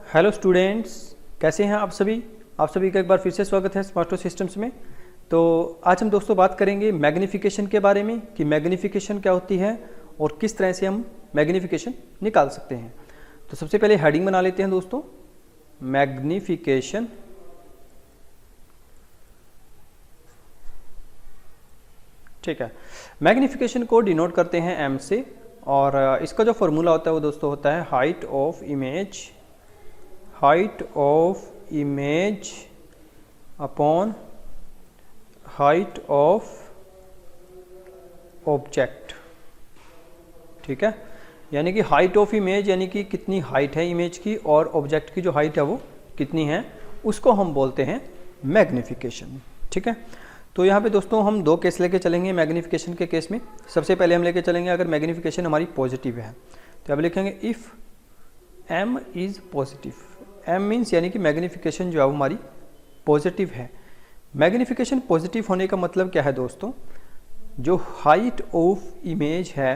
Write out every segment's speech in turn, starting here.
Hello students, कैसे हैं आप सभी का एक बार फिर से स्वागत है स्मार्टो सिस्टम्स में। तो आज हम दोस्तों बात करेंगे मैग्नीफिकेशन के बारे में कि मैग्नीफिकेशन क्या होती है और किस तरह से हम मैग्नीफिकेशन निकाल सकते हैं। तो सबसे पहले हेडिंग बना लेते हैं दोस्तों, मैग्नीफिकेशन। ठीक है, मैग्नीफिकेशन को डिनोट करते हैं एम से और इसका जो फॉर्मूला होता है वो दोस्तों होता है height of image upon height of object. ठीक है, यानी कि हाइट ऑफ इमेज यानी कि कितनी हाइट है इमेज की और ऑब्जेक्ट की जो हाइट है वो कितनी है, उसको हम बोलते हैं मैग्नीफिकेशन। ठीक है, तो यहाँ पे दोस्तों हम दो केस लेके चलेंगे मैग्नीफिकेशन के केस में। सबसे पहले हम लेके चलेंगे अगर मैग्नीफिकेशन हमारी पॉजिटिव है तो अब लिखेंगे if m is positive. m means यानी कि मैग्नीफिकेशन जो है वो हमारी पॉजिटिव है। मैग्नीफिकेशन पॉजिटिव होने का मतलब क्या है दोस्तों, जो हाइट ऑफ इमेज है,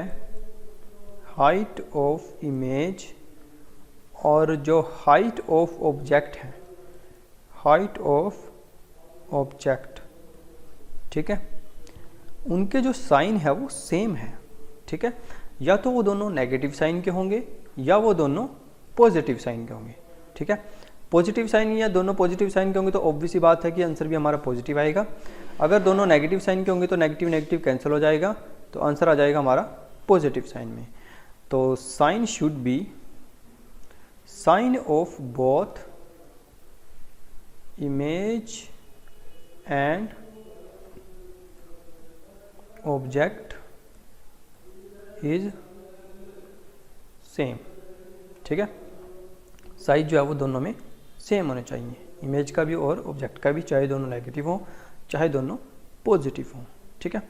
हाइट ऑफ इमेज और जो हाइट ऑफ ऑब्जेक्ट है, हाइट ऑफ ऑब्जेक्ट, ठीक है, उनके जो साइन है वो सेम है। ठीक है, या तो वो दोनों नेगेटिव साइन के होंगे या वो दोनों पॉजिटिव साइन के होंगे। ठीक है, पॉजिटिव साइन या दोनों पॉजिटिव साइन के होंगे तो ऑब्वियस सी बात है कि आंसर भी हमारा पॉजिटिव आएगा। अगर दोनों नेगेटिव साइन के होंगे तो नेगेटिव नेगेटिव कैंसिल हो जाएगा तो आंसर आ जाएगा हमारा पॉजिटिव साइन में। तो sign should be sign of both image and object is same. ठीक है, साइज जो है वो दोनों में सेम होने चाहिए, इमेज का भी और ऑब्जेक्ट का भी, चाहे दोनों नेगेटिव हो चाहे दोनों पॉजिटिव हो। ठीक है,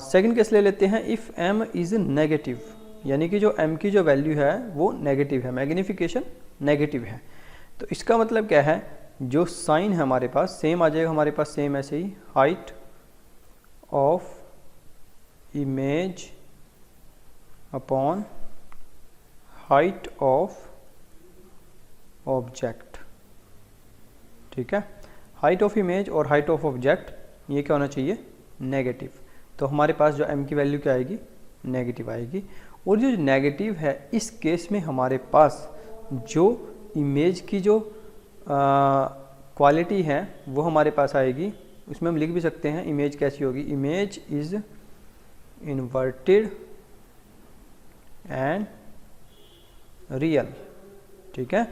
सेकंड केस ले लेते हैं, इफ़ m इज़ नेगेटिव, यानी कि जो m की जो वैल्यू है वो नेगेटिव है, मैग्नीफिकेशन नेगेटिव है। तो इसका मतलब क्या है, जो साइन है हमारे पास सेम आ जाएगा, हमारे पास सेम ऐसे ही height of image upon height of object. ठीक है, हाइट ऑफ इमेज और हाइट ऑफ ऑब्जेक्ट ये क्या होना चाहिए, नेगेटिव। तो हमारे पास जो m की वैल्यू क्या आएगी, नेगेटिव आएगी। और जो नेगेटिव है इस केस में हमारे पास जो इमेज की जो क्वालिटी है वो हमारे पास आएगी, उसमें हम लिख भी सकते हैं इमेज कैसी होगी, image is inverted and real. ठीक है,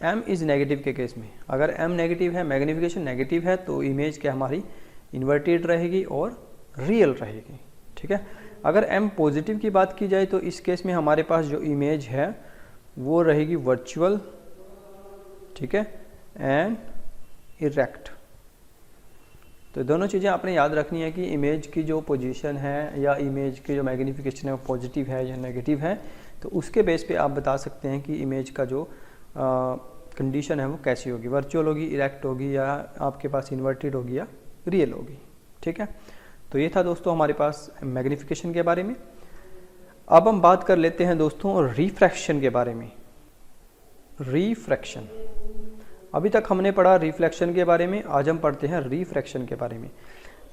m इज़ नेगेटिव के केस में, अगर m नेगेटिव है, मैग्नीफिकेशन नेगेटिव है, तो इमेज क्या हमारी इन्वर्टेड रहेगी और रियल रहेगी। ठीक है, अगर m पॉजिटिव की बात की जाए तो इस केस में हमारे पास जो इमेज है वो रहेगी वर्चुअल, ठीक है, एंड इरेक्ट। तो दोनों चीज़ें आपने याद रखनी है कि इमेज की जो पोजीशन है या इमेज की जो मैग्नीफिकेशन है वो पॉजिटिव है या नेगेटिव है, तो उसके बेस पे आप बता सकते हैं कि इमेज का जो कंडीशन है वो कैसी होगी, वर्चुअल होगी, इरेक्ट होगी, या आपके पास इन्वर्टेड होगी या रियल होगी। ठीक है, तो ये था दोस्तों हमारे पास मैग्नीफिकेशन के बारे में। अब हम बात कर लेते हैं दोस्तों रिफ्रैक्शन के बारे में। रिफ्रैक्शन, अभी तक हमने पढ़ा रिफ्लेक्शन के बारे में, आज हम पढ़ते हैं रिफ्रैक्शन के बारे में।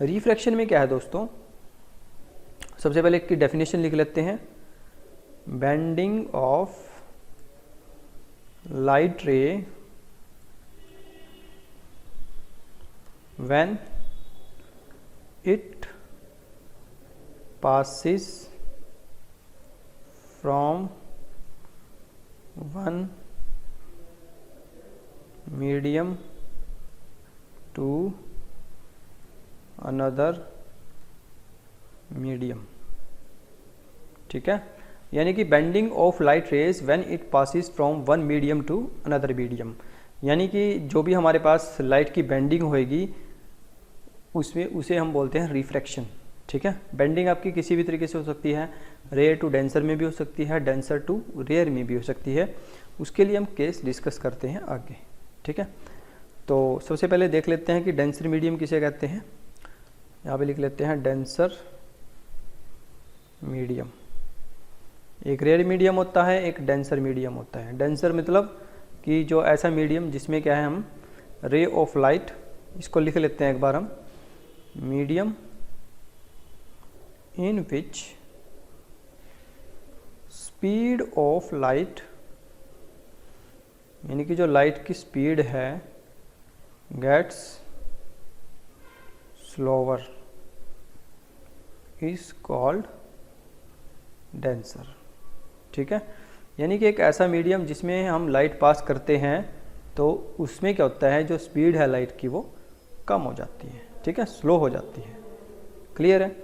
रिफ्रैक्शन में क्या है दोस्तों, सबसे पहले इसकी डेफिनेशन लिख लेते हैं, bending of light ray when it passes from one medium to another medium। ठीक है, यानी कि bending of light rays when it passes from one medium to another medium, यानी कि जो भी हमारे पास लाइट की बेंडिंग होएगी उसमें उसे हम बोलते हैं रिफ्रैक्शन। ठीक है, बेंडिंग आपकी किसी भी तरीके से हो सकती है, रेयर टू डेंसर में भी हो सकती है, डेंसर टू रेयर में भी हो सकती है, उसके लिए हम केस डिस्कस करते हैं आगे। ठीक है, तो सबसे पहले देख लेते हैं कि डेंसर मीडियम किसे कहते हैं। यहाँ पे लिख लेते हैं डेंसर मीडियम। एक रेयर मीडियम होता है, एक डेंसर मीडियम होता है। डेंसर मतलब कि जो ऐसा मीडियम जिसमें क्या है, हम रे ऑफ लाइट, इसको लिख लेते हैं एक बार हम, medium in which speed of light, यानी कि जो लाइट की स्पीड है, gets slower, is called denser. ठीक है, यानी कि एक ऐसा मीडियम जिसमें हम लाइट पास करते हैं तो उसमें क्या होता है, जो स्पीड है लाइट की वो कम हो जाती है। ठीक है, स्लो हो जाती है। क्लियर है।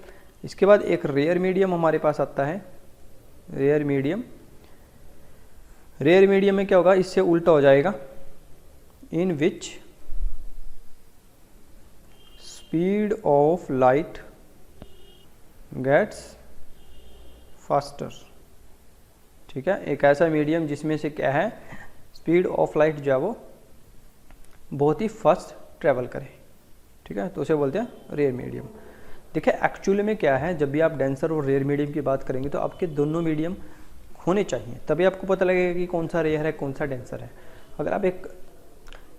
इसके बाद एक रेयर मीडियम हमारे पास आता है, रेयर मीडियम। रेयर मीडियम में क्या होगा, इससे उल्टा हो जाएगा, in which speed of light gets faster. ठीक है, एक ऐसा मीडियम जिसमें से क्या है, स्पीड ऑफ लाइट जो है वो बहुत ही फास्ट ट्रेवल करे। ठीक है, तो उसे बोलते हैं रेयर मीडियम। देखिए एक्चुअली में क्या है, जब भी आप डेंसर और रेयर मीडियम की बात करेंगे तो आपके दोनों मीडियम होने चाहिए, तभी आपको पता लगेगा कि कौन सा रेयर है कौन सा डेंसर है। अगर आप एक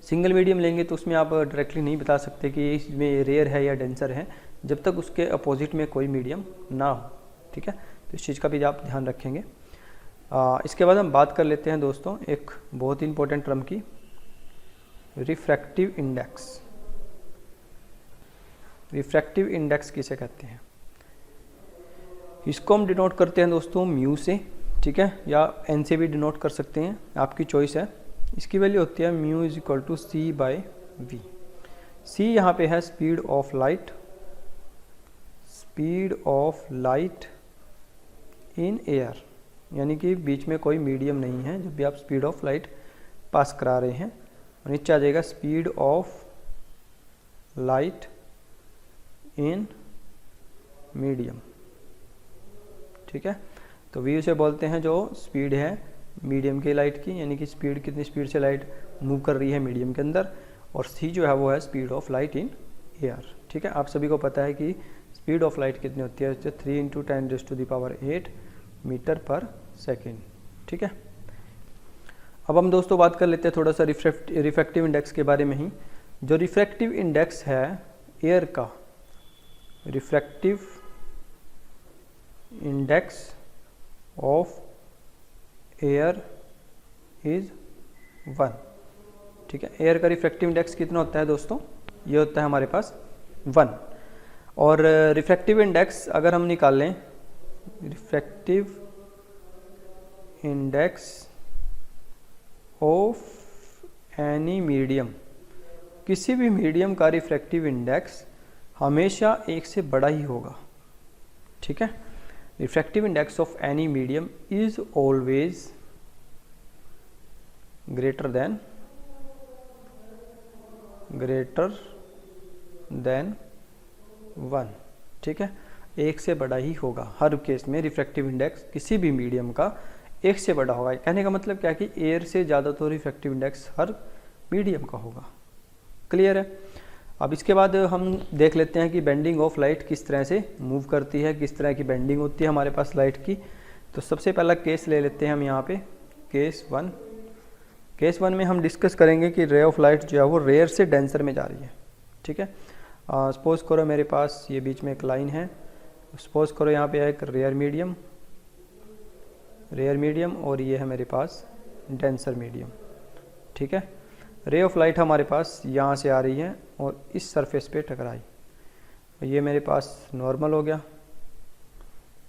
सिंगल मीडियम लेंगे तो उसमें आप डायरेक्टली नहीं बता सकते कि इसमें रेयर है या डेंसर है, जब तक उसके अपोजिट में कोई मीडियम ना हो। ठीक है, तो इस चीज़ का भी आप ध्यान रखेंगे। इसके बाद हम बात कर लेते हैं दोस्तों एक बहुत ही इंपॉर्टेंट टर्म की, रिफ्रैक्टिव इंडेक्स। रिफ्रैक्टिव इंडेक्स किसे कहते हैं, इसको हम डिनोट करते हैं दोस्तों म्यू से। ठीक है, या एन से भी डिनोट कर सकते हैं, आपकी चॉइस है। इसकी वैल्यू होती है mu is equal to c by v. C यहाँ पे है speed of light, speed of light in air, यानी कि बीच में कोई मीडियम नहीं है जब भी आप स्पीड ऑफ लाइट पास करा रहे हैं। और नीचे आ जाएगा speed of light in medium. ठीक है, तो वी उसे बोलते हैं जो स्पीड है मीडियम की लाइट की, यानी कि स्पीड कितनी स्पीड से लाइट मूव कर रही है मीडियम के अंदर, और सी जो है वो है speed of light in air. ठीक है, आप सभी को पता है कि स्पीड ऑफ लाइट कितनी होती है, 3 × 10⁸ मीटर पर सेकेंड। ठीक है, अब हम दोस्तों बात कर लेते हैं थोड़ा सा रिफ्रैक्टिव इंडेक्स के बारे में ही। जो रिफ्रैक्टिव इंडेक्स है एयर का, refractive index of air is 1। ठीक है, एयर का रिफ्रैक्टिव इंडेक्स कितना होता है दोस्तों, ये होता है हमारे पास 1। और रिफ्रैक्टिव इंडेक्स अगर हम निकाल लें, refractive index of any medium, किसी भी मीडियम का रिफ्रैक्टिव इंडेक्स हमेशा 1 से बड़ा ही होगा। ठीक है, refractive index of any medium is always greater than 1। ठीक है, 1 से बड़ा ही होगा हर केस में। रिफ्रैक्टिव इंडेक्स किसी भी मीडियम का 1 से बड़ा होगा। कहने का मतलब क्या कि एयर से ज़्यादा तो रिफ्रैक्टिव इंडेक्स हर मीडियम का होगा। क्लियर है। अब इसके बाद हम देख लेते हैं कि बेंडिंग ऑफ लाइट किस तरह से मूव करती है, किस तरह की बेंडिंग होती है हमारे पास लाइट की। तो सबसे पहला केस ले लेते हैं हम यहाँ पे, केस 1। केस 1 में हम डिस्कस करेंगे कि रे ऑफ लाइट जो है वो रेयर से डेंसर में जा रही है। ठीक है, सपोज करो मेरे पास ये बीच में एक लाइन है, सपोज करो यहाँ पे है एक रेयर मीडियम और ये है मेरे पास डेंसर मीडियम। ठीक है, रे ऑफ लाइट हमारे पास यहाँ से आ रही है और इस सरफेस पे टकराई, ये मेरे पास नॉर्मल हो गया,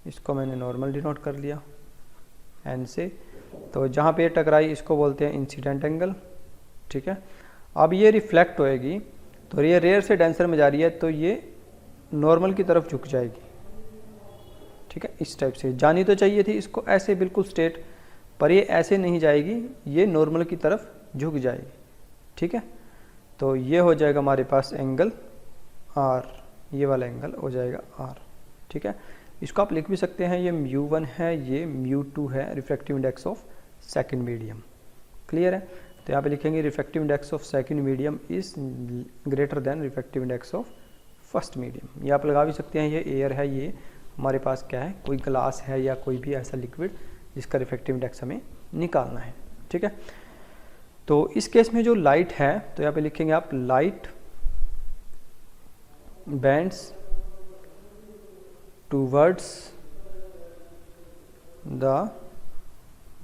इसको मैंने नॉर्मल डिनोट कर लिया एन से। तो जहाँ पे टकराई इसको बोलते हैं इंसिडेंट एंगल। ठीक है, अब ये रिफ्लेक्ट होएगी, तो ये रेयर से डेंसर में जा रही है तो ये नॉर्मल की तरफ झुक जाएगी। ठीक है, इस टाइप से जानी तो चाहिए थी इसको ऐसे बिल्कुल स्ट्रेट, पर ये ऐसे नहीं जाएगी, ये नॉर्मल की तरफ झुक जाएगी। ठीक है, तो ये हो जाएगा हमारे पास एंगल आर, ये वाला एंगल हो जाएगा आर। ठीक है, इसको आप लिख भी सकते हैं, ये μ1 है, ये μ2 है, refractive index of second medium. Clear है, तो यहाँ पे लिखेंगे refractive index of second medium is greater than refractive index of first medium. ये आप लगा भी सकते हैं, ये एयर है, ये हमारे पास क्या है, कोई ग्लास है या कोई भी ऐसा लिक्विड जिसका रिफ्रैक्टिव इंडेक्स हमें निकालना है। ठीक है, तो इस केस में जो लाइट है, तो यहाँ पे लिखेंगे आप light bends towards the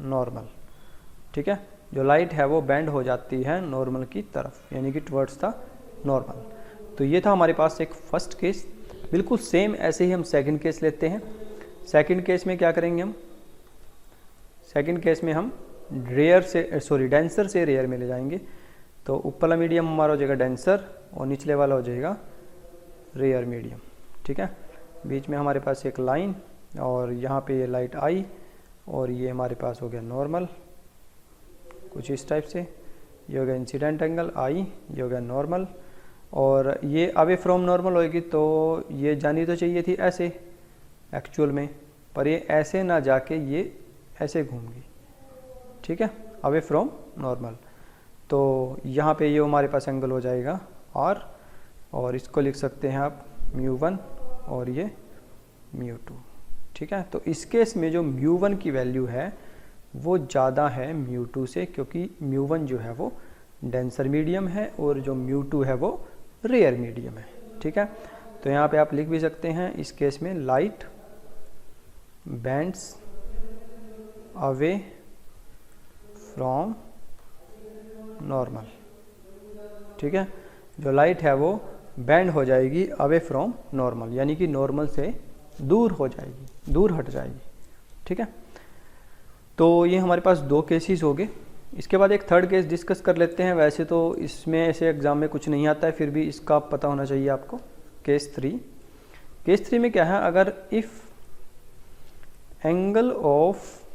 normal. ठीक है, जो लाइट है वो बेंड हो जाती है नॉर्मल की तरफ, यानी कि टुवर्ड्स द नॉर्मल। तो ये था हमारे पास एक फर्स्ट केस। बिल्कुल सेम ऐसे ही हम सेकंड केस लेते हैं। सेकंड केस में क्या करेंगे हम, सेकंड केस में हम डेंसर से रेयर में ले जाएंगे। तो ऊपर वाला मीडियम हमारा हो जाएगा डेंसर और निचले वाला हो जाएगा रेयर मीडियम। ठीक है, बीच में हमारे पास एक लाइन और यहाँ पे ये लाइट आई और ये हमारे पास हो गया नॉर्मल, कुछ इस टाइप से। ये हो गया इंसिडेंट एंगल आई, ये हो गया नॉर्मल, और ये अवे फ्रॉम नॉर्मल होएगी तो ये जानी तो चाहिए थी ऐसे एक्चुअल में, पर ये ऐसे ना जाके ये ऐसे घूम गई। ठीक है, अवे फ्रॉम नॉर्मल। तो यहाँ पे ये हमारे पास एंगल हो जाएगा आर, और इसको लिख सकते हैं आप μ1 और ये μ2। ठीक है, तो इस केस में जो μ1 की वैल्यू है वो ज़्यादा है μ2 से, क्योंकि μ1 जो है वो डेंसर मीडियम है और जो μ2 है वो रेयर मीडियम है। ठीक है, तो यहाँ पे आप लिख भी सकते हैं इस केस में light bends away from normal. ठीक है, जो लाइट है वो बेंड हो जाएगी अवे फ्रॉम नॉर्मल, यानी कि नॉर्मल से दूर हो जाएगी, दूर हट जाएगी। ठीक है, तो ये हमारे पास दो केसेस हो गए। इसके बाद एक थर्ड केस डिस्कस कर लेते हैं। वैसे तो इसमें ऐसे एग्जाम में कुछ नहीं आता है, फिर भी इसका पता होना चाहिए आपको। केस 3, केस 3 में क्या है, अगर if angle of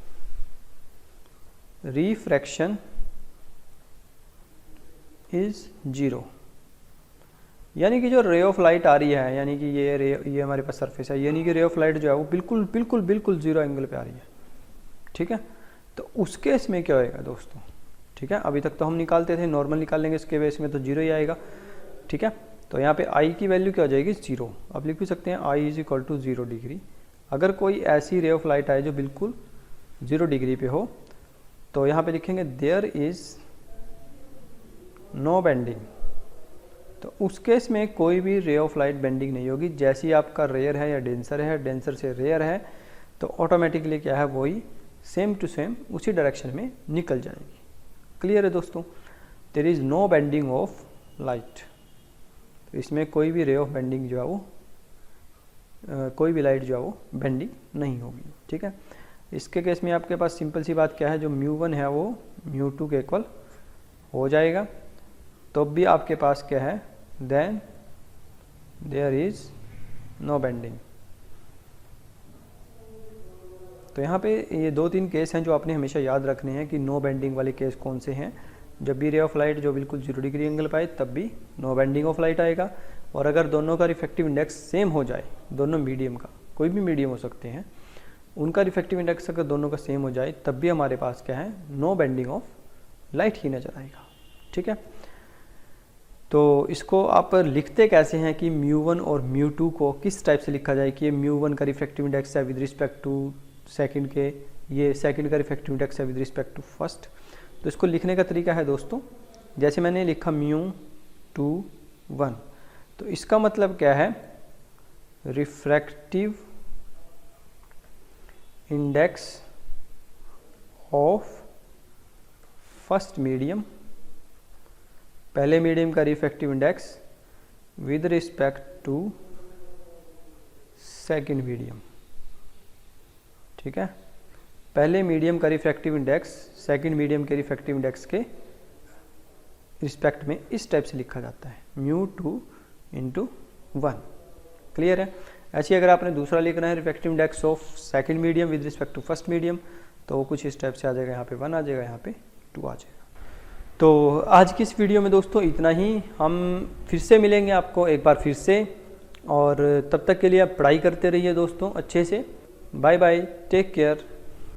refraction is 0, यानी कि जो रे ऑफ लाइट आ रही है, यानी कि ये हमारे पास सरफेस है, यानी कि रे ऑफ लाइट जो है वो बिल्कुल बिल्कुल बिल्कुल 0 एंगल पे आ रही है। ठीक है, तो उस केस में क्या होएगा दोस्तों। ठीक है, अभी तक तो हम निकालते थे नॉर्मल निकालेंगे, इसके बेस में तो 0 ही आएगा। ठीक है, तो यहाँ पे आई की वैल्यू क्या हो जाएगी 0। अब लिख भी सकते हैं I is equal to 0 degree. अगर कोई ऐसी रे ऑफ लाइट आए जो बिल्कुल 0 डिग्री पे हो, तो यहाँ पे लिखेंगे देयर इज नो बेंडिंग। तो उस केस में कोई भी रे ऑफ लाइट बेंडिंग नहीं होगी। जैसे ही आपका रेयर है या डेंसर है, डेंसर से रेयर है, तो ऑटोमेटिकली क्या है वही सेम टू सेम उसी डायरेक्शन में निकल जाएगी। क्लियर है दोस्तों, there is no bending of light. तो इसमें कोई भी रे ऑफ बेंडिंग जो है वो कोई भी लाइट जो है वो बेंडिंग नहीं होगी। ठीक है, इसके केस में आपके पास सिंपल सी बात क्या है, जो μ1 है वो μ2 के इक्वल हो जाएगा। तो भी आपके पास क्या है, then there is no bending. तो यहाँ पे ये 2-3 केस हैं जो आपने हमेशा याद रखने हैं कि नो बेंडिंग वाले केस कौन से हैं। जब भी रे ऑफ लाइट जो बिल्कुल 0 डिग्री एंगल पाए तब भी नो बेंडिंग ऑफ लाइट आएगा। और अगर दोनों का रिफ्रैक्टिव इंडेक्स सेम हो जाए, दोनों मीडियम का, कोई भी मीडियम हो सकते हैं, उनका रिफ्रैक्टिव इंडेक्स अगर दोनों का सेम हो जाए तब भी हमारे पास क्या है, नो बेंडिंग ऑफ लाइट ही नजर आएगा। ठीक है, तो इसको आप लिखते कैसे हैं कि μ1 और μ2 को किस टाइप से लिखा जाए कि ये μ1 का रिफ्रैक्टिव इंडेक्स है विद रिस्पेक्ट टू सेकंड के, ये सेकंड का रिफ्रैक्टिव इंडेक्स है विद रिस्पेक्ट टू फर्स्ट। तो इसको लिखने का तरीका है दोस्तों, जैसे मैंने लिखा μ21, तो इसका मतलब क्या है, refractive index of first medium, पहले मीडियम का refractive index with respect to second medium. ठीक है, पहले मीडियम का रिफ्रैक्टिव इंडेक्स सेकंड मीडियम के रिफ्रैक्टिव इंडेक्स के रिस्पेक्ट में इस टाइप से लिखा जाता है, μ2 × 1। क्लियर है। ऐसे अगर आपने दूसरा लिखना है refractive index of second medium with respect to first medium, तो वो कुछ इस टाइप से आ जाएगा, यहाँ पे 1 आ जाएगा, यहाँ पे 2 आ जाएगा। तो आज की इस वीडियो में दोस्तों इतना ही। हम फिर से मिलेंगे आपको एक बार फिर से, और तब तक के लिए आप पढ़ाई करते रहिए दोस्तों अच्छे से। Bye bye, take care.